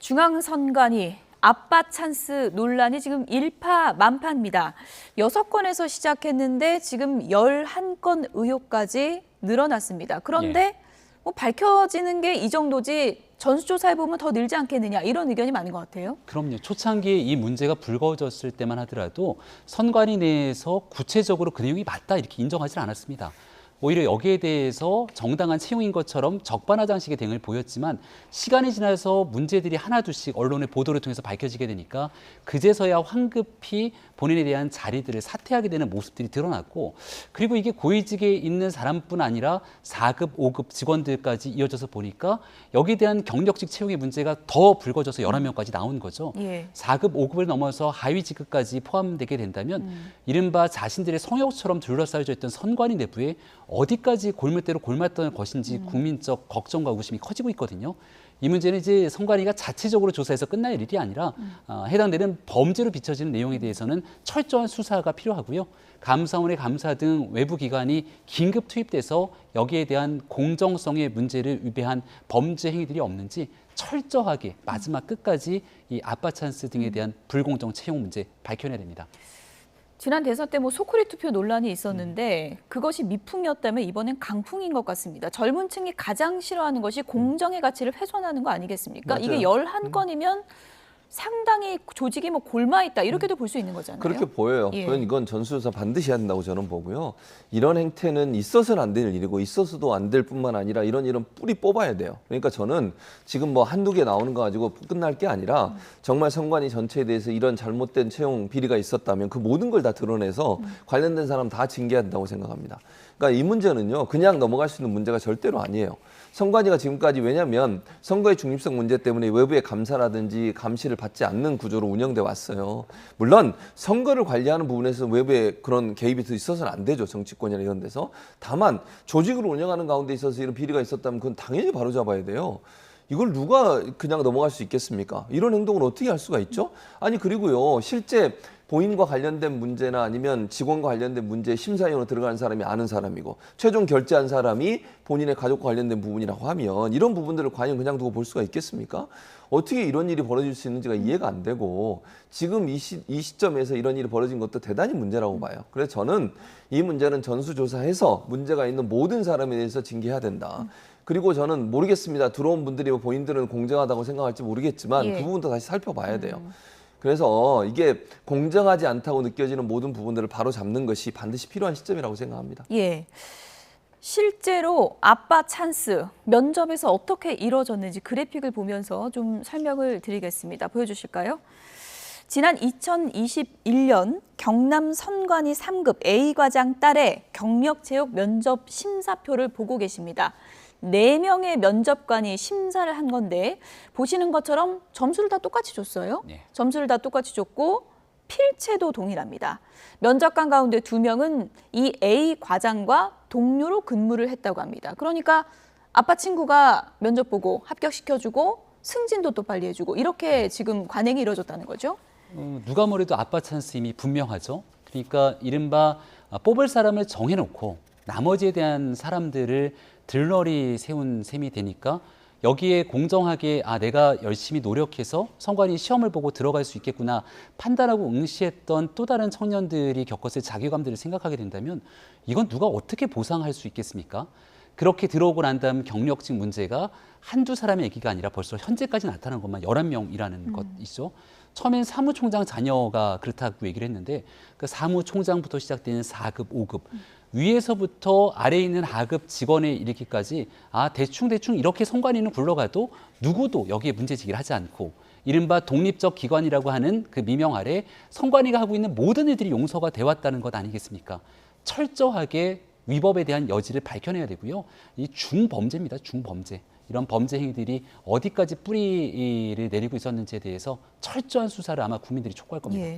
중앙선관위 아빠 찬스 논란이 지금 일파만파입니다. 6건에서 시작했는데 지금 11건 의혹까지 늘어났습니다. 그런데 뭐 밝혀지는 게 이 정도지 전수조사해보면 더 늘지 않겠느냐 이런 의견이 많은 것 같아요. 그럼요. 초창기에 이 문제가 불거졌을 때만 하더라도 선관위 내에서 구체적으로 그 내용이 맞다 이렇게 인정하지 않았습니다. 오히려 여기에 대해서 정당한 채용인 것처럼 적반하장식의 대응을 보였지만 시간이 지나서 문제들이 하나둘씩 언론의 보도를 통해서 밝혀지게 되니까 그제서야 황급히 본인에 대한 자리들을 사퇴하게 되는 모습들이 드러났고, 그리고 이게 고위직에 있는 사람뿐 아니라 4급, 5급 직원들까지 이어져서 보니까 여기에 대한 경력직 채용의 문제가 더 불거져서 11명까지 나온 거죠. 4급, 5급을 넘어서 하위 직급까지 포함되게 된다면 이른바 자신들의 성역처럼 둘러싸여져 있던 선관위 내부에 어디까지 골물대로 골맞던 것인지 국민적 걱정과 의구심이 커지고 있거든요. 이 문제는 이제 선관위가 자체적으로 조사해서 끝날 일이 아니라 해당되는 범죄로 비춰지는 내용에 대해서는 철저한 수사가 필요하고요. 감사원의 감사 등 외부 기관이 긴급 투입돼서 여기에 대한 공정성의 문제를 위배한 범죄 행위들이 없는지 철저하게 마지막 끝까지 이 아빠 찬스 등에 대한 불공정 채용 문제 밝혀내야 됩니다. 지난 대선 때 뭐 소쿠리 투표 논란이 있었는데 그것이 미풍이었다면 이번엔 강풍인 것 같습니다. 젊은 층이 가장 싫어하는 것이 공정의 가치를 훼손하는 거 아니겠습니까? 맞아요. 이게 11건이면 상당히 조직이 뭐 골마 있다 이렇게도 볼 수 있는 거잖아요. 그렇게 보여요. 저는 이건 전수조사 반드시 해야 된다고 저는 보고요. 이런 행태는 있어서는 안 될 일이고 있어서도 안 될 뿐만 아니라 이런 뿌리 뽑아야 돼요. 그러니까 저는 지금 뭐 한두 개 나오는 거 가지고 끝날 게 아니라 정말 선관위 전체에 대해서 이런 잘못된 채용 비리가 있었다면 그 모든 걸 다 드러내서 관련된 사람 다 징계해야 된다고 생각합니다. 그러니까 이 문제는요, 그냥 넘어갈 수 있는 문제가 절대로 아니에요. 선관위가 지금까지 왜냐하면 선거의 중립성 문제 때문에 외부의 감사라든지 감시를 받지 않는 구조로 운영돼 왔어요. 물론 선거를 관리하는 부분에서 외부의 그런 개입이 더 있어서는 안 되죠. 정치권이나 이런 데서. 다만 조직을 운영하는 가운데 있어서 이런 비리가 있었다면 그건 당연히 바로잡아야 돼요. 이걸 누가 그냥 넘어갈 수 있겠습니까? 이런 행동을 어떻게 할 수가 있죠? 아니 그리고요, 실제 본인과 관련된 문제나 아니면 직원과 관련된 문제에 심사위원으로 들어가는 사람이 아는 사람이고 최종 결재한 사람이 본인의 가족과 관련된 부분이라고 하면 이런 부분들을 과연 그냥 두고 볼 수가 있겠습니까? 어떻게 이런 일이 벌어질 수 있는지가 이해가 안 되고 지금 이 시점에서 이런 일이 벌어진 것도 대단히 문제라고 봐요. 그래서 저는 이 문제는 전수조사해서 문제가 있는 모든 사람에 대해서 징계해야 된다. 그리고 저는 모르겠습니다. 들어온 분들이 본인들은 공정하다고 생각할지 모르겠지만 그 부분도 다시 살펴봐야 돼요. 그래서 이게 공정하지 않다고 느껴지는 모든 부분들을 바로 잡는 것이 반드시 필요한 시점이라고 생각합니다. 실제로 아빠 찬스 면접에서 어떻게 이루어졌는지 그래픽을 보면서 좀 설명을 드리겠습니다. 보여주실까요? 지난 2021년 경남 선관위 3급 A과장 딸의 경력 채용 면접 심사표를 보고 계십니다. 4명의 면접관이 심사를 한 건데 보시는 것처럼 점수를 다 똑같이 줬어요. 점수를 다 똑같이 줬고 필체도 동일합니다. 면접관 가운데 2명은 이 A 과장과 동료로 근무를 했다고 합니다. 그러니까 아빠 친구가 면접 보고 합격시켜주고 승진도 또 빨리 해주고 이렇게 지금 관행이 이루어졌다는 거죠. 누가 뭐래도 아빠 찬스 이미 분명하죠. 그러니까 이른바 뽑을 사람을 정해놓고 나머지에 대한 사람들을 들러리 세운 셈이 되니까 여기에 공정하게 내가 열심히 노력해서 선관위 시험을 보고 들어갈 수 있겠구나 판단하고 응시했던 또 다른 청년들이 겪었을 자괴감들을 생각하게 된다면 이건 누가 어떻게 보상할 수 있겠습니까? 그렇게 들어오고 난 다음 경력직 문제가 한두 사람의 얘기가 아니라 벌써 현재까지 나타난 것만 11명이라는 것이죠. 처음엔 사무총장 자녀가 그렇다고 얘기를 했는데 그 사무총장부터 시작되는 4급, 5급 위에서부터 아래에 있는 하급 직원에 이르기까지 대충 이렇게 선관위는 굴러가도 누구도 여기에 문제제기를 하지 않고 이른바 독립적 기관이라고 하는 그 미명 아래 선관위가 하고 있는 모든 일들이 용서가 돼 왔다는 것 아니겠습니까? 철저하게 위법에 대한 여지를 밝혀내야 되고요. 이 중범죄입니다. 중범죄. 이런 범죄 행위들이 어디까지 뿌리를 내리고 있었는지에 대해서 철저한 수사를 아마 국민들이 촉구할 겁니다.